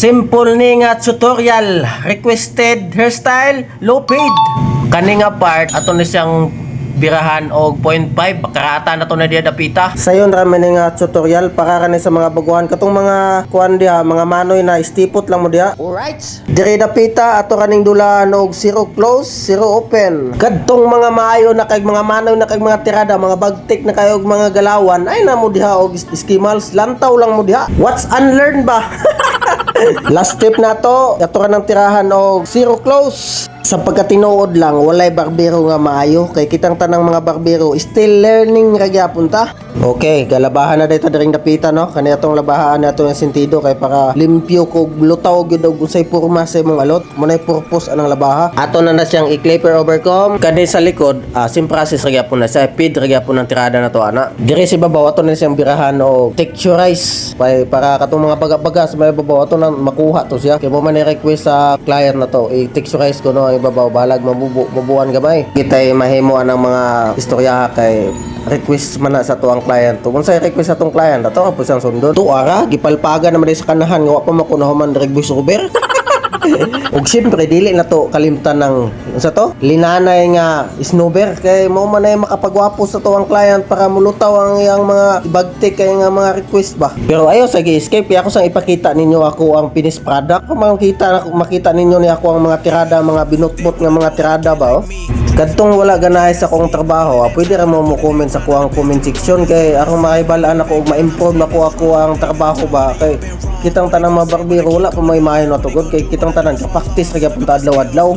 Simple ni nga tutorial, requested hairstyle, low paid. Kani nga part ato ni siyang birahan og 0.5 karata na to na diya dapita. Sayon rami ni nga tutorial para kani sa mga baguhan katong mga kuan diha, mga manoy na istipot lang mo diha. Alright. Diri dapita ato kaning dula og zero close, zero open. Kadtong mga maayo na kay mga manoy na kay mga tirada, mga bagtik na kayo og mga galawan ay na mo diha og skimals, lantaw lang mo diha. What's unlearned ba? Last tip na to, ato ka ng tirahan og zero close. Sa pagkatinuod lang, walay barbero nga maayo. Kay kitang tanang mga barbero, still learning ra gyapon ta. Okay, galabahan na dito daring dapita no. Kani atong labahan nato yung sentido kay para limpyo kog lutaw gyud og usay porma sa imong alot. Munay purpose anang labaha. Ato na siyang i-clipper overcome. Kani sa likod, sim process ra gyapon na sa feed ra gyapon ng tirada na to ana. Dire si babaw ato na siyang birahan og texturize para katong mga baga-baga sa may babaw ato na makuha to siya. Kay mo man request sa client na to, i-texturize ko no ibabaw balag mabubuan gamay. Kitay mahimuan ang mga istorya kay request man na sa tuang client. Kung sa request sa tong client ato ka po siyang sundon. Tuara gipalpagan naman sa kanahan nga wa pa makunahuman direct voice over. Ug siyempre dili na to kalimtan ng sa to linanay nga snowber kay mo man ay makapagwapo sa to ang client para mulutaw ang iyang mga ibagtik kay nga mga request ba. Pero ayo sa escape kaya ako sang ipakita ninyo ako ang finished product. Kung makita ninyo ni ako ang mga tirada, mga binutbot nga mga tirada ba oh. Kadtong wala ganahay sa akong trabaho, pwede ra mo comment sa kuang comment section kay akong maibalaan ako ug ma-improve na ako ang trabaho ba kay kitang tanang mga barbero wala pa may maayo na tugod kay kitang tanan ka practice ra gyapon ta adlaw-adlaw.